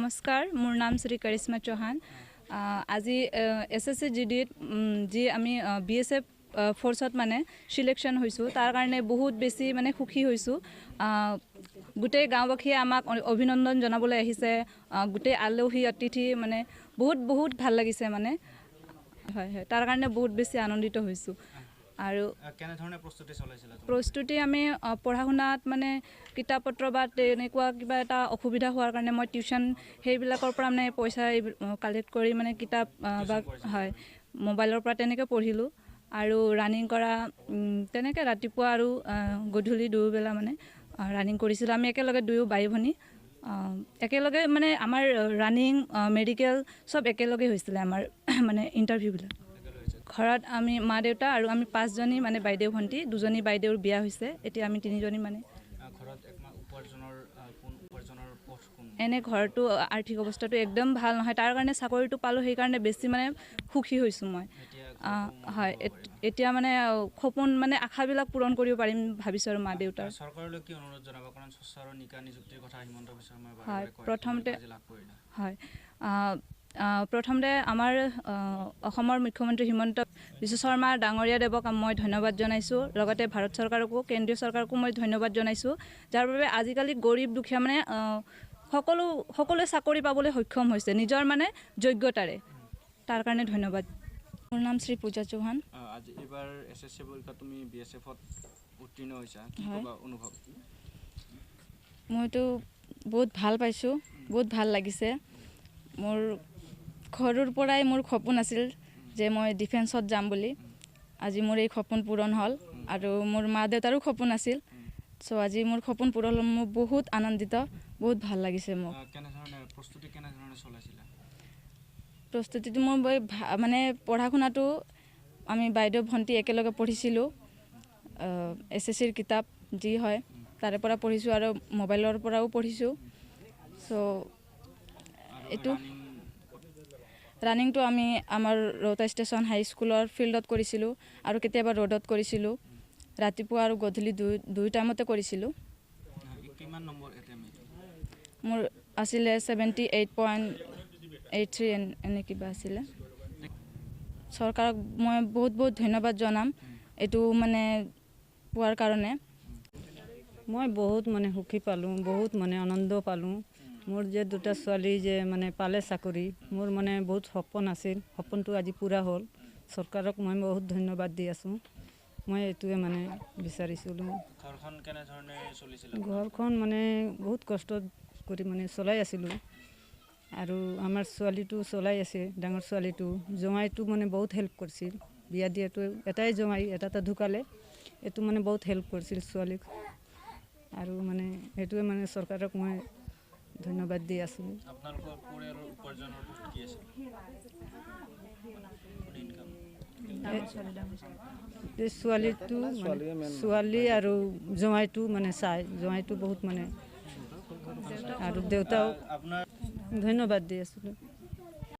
নমস্কাৰ মোৰ নাম শ্ৰী কৰিশ্মা চৌহান আজি এছএছসি জিডিত যি আমি বিএছএফ ফোৰ্সত মানে সিলেকশন হইছো তাৰ কাৰণে বহুত বেছি মানে সুখী হৈছো গোটেই গাঁওবাসীয়ে আমাক অভিনন্দন জনাবলৈ আহিছে গোটেই আলহী অতিথি মানে বহুত ভাল লাগিছে মানে হয় তাৰ কাৰণে বহুত বেছি আনন্দিত হৈছো আৰু কেনে ধৰণে প্ৰস্তুতি চলাইছিল প্ৰস্তুতি আমি পঢ়া শুনাত মানে কিতাপ পত্ৰ বা তেনেকুৱা কিবা এটা অসুবিধা হোৱাৰ কাৰণে মই টিউশন সেইবিলাকৰ পৰা মানে পইচা কালেক্ট কৰি মানে কিতাপ বা হয় মোবাইলৰ পৰা তেনেকৈ পঢ়িলোঁ আৰু ৰানিং কৰা তেনেকৈ ৰাতিপুৱা আৰু গধূলি দুবেলা মানে ৰানিং কৰিছিলোঁ আমি একেলগে দুয়ো বাই ভনী একেলগে মানে আমাৰ ৰানিং মেডিকেল সব একেলগে হৈছিলে আমাৰ মানে ইণ্টাৰভিউবিলাক ঘৰত আমি মা দেউতা আৰু আমি 5 জনী মানে বাইদেউ ভণ্টি 2 জনী বাইদেউৰ বিয়া হৈছে এতিয়া আমি 3 জনী মানে ঘৰত উপাৰ্জনৰ পথ কোন এনে ঘৰটো আৰ্থিক অৱস্থাটো একদম ভাল নহয় তাৰ কাৰণে চাকৰিটো পালো সেই কাৰণে বেছি মানে সুখী হৈছো মই হয় এতিয়া মানে খপন মানে আশাবিলাক পূৰণ কৰিব পাৰিম ভাবিছো আৰু মা দেউতাৰ চৰকাৰলৈ কি অনুৰোধ জনাব কাৰণ স্বচ্ছ আৰু নিকা নিযুক্তিৰ কথা হিমন্ত বিশ্ব শৰ্মাই বাৰে প্ৰথমতে হয় প্ৰথমতে আমাৰ অসমৰ মুখ্যমন্ত্ৰী হিমন্ত বিশ্ব শৰ্মা ডাঙৰীয়া দেৱক মই ধন্যবাদ জনাইছো লগতে ভাৰত চৰকাৰকো কেন্দ্ৰীয় চৰকাৰকো মই ধন্যবাদ জনাইছো যাৰ বাবে আজিকালি গৰীব দুখীয়া মানে সকলোৱে চাকৰি পাবলৈ সক্ষম হৈছে নিজৰ মানে যোগ্যতাৰে তাৰ কাৰণে ধন্যবাদ মোৰ নাম শ্ৰী পূজা চৌহান আজি এবাৰ এছএছসি পৰীক্ষা তুমি বিএছএফত উত্তীৰ্ণ হৈছা কি কবা অনুভৱ মইতো বহুত ভাল পাইছো বহুত ভাল লাগিছে মোৰ ঘৰৰ পৰাই মোৰ সপোন আছিল যে মই ডিফেন্সত যাম বুলি আজি মোৰ এই সপোন পূৰণ হ'ল আৰু মোৰ মা দেউতাৰো সপোন আছিল সো আজি মোৰ সপোন পূৰণ হ'ল মই বহুত আনন্দিত বহুত ভাল লাগিছে মোক প্ৰস্তুতি কেনে ধৰণে চলাইছিলা প্ৰস্তুতিটো মই মানে পঢ়া শুনাটো আমি বাইদেউ ভণ্টি একেলগে পঢ়িছিলোঁ এছএছসিৰ কিতাপ যি হয় তাৰে পৰা পঢ়িছোঁ আৰু মোবাইলৰ পৰাও পঢ়িছোঁ সো এইটো ৰানিংটো আমি আমাৰ ৰৌতা ষ্টেচন হাই স্কুলৰ ফিল্ডত কৰিছিলোঁ আৰু কেতিয়াবা ৰোডত কৰিছিলোঁ ৰাতিপুৱা আৰু গধূলি দুই টাইমতে কৰিছিলোঁ কিমান নম্বৰ মোৰ আছিলে 78.83 এনে কিবা আছিলে চৰকাৰক মই বহুত ধন্যবাদ জনাম এইটো মানে পোৱাৰ কাৰণে মই বহুত মানে সুখী পালোঁ বহুত মানে আনন্দ পালোঁ মোৰ যে দুটা ছোৱালী যে মানে পালে চাকৰি মোৰ মানে বহুত সপোন আছিল সপোনটো আজি পূৰা হ'ল চৰকাৰক মই বহুত ধন্যবাদ দি আছোঁ মই এইটোৱে মানে বিচাৰিছিলোঁ ঘৰখন কেনে ধৰণে চলিছিল ঘৰখন মানে বহুত কষ্ট কৰি মানে চলাই আছিলোঁ আৰু আমাৰ ছোৱালীটো চলাই আছে ডাঙৰ ছোৱালীটো জমাইটো মানে বহুত হেল্প কৰিছিল বিয়া দিয়াটো এটাই জমাই এটা ঢুকালে এইটো মানে বহুত হেল্প কৰিছিল ছোৱালীক আৰু মানে এইটোৱে মানে চৰকাৰক মই ধন্যবাদ দি আছোঁ আপোনালোকৰ পৰিয়ালৰ উপাৰ্জনৰ কি আছে ছোৱালী আৰু জমাইটো মানে চাই জমাইটো বহুত মানে আৰু দেউতাও আপোনাৰ ধন্যবাদ দি আছিলোঁ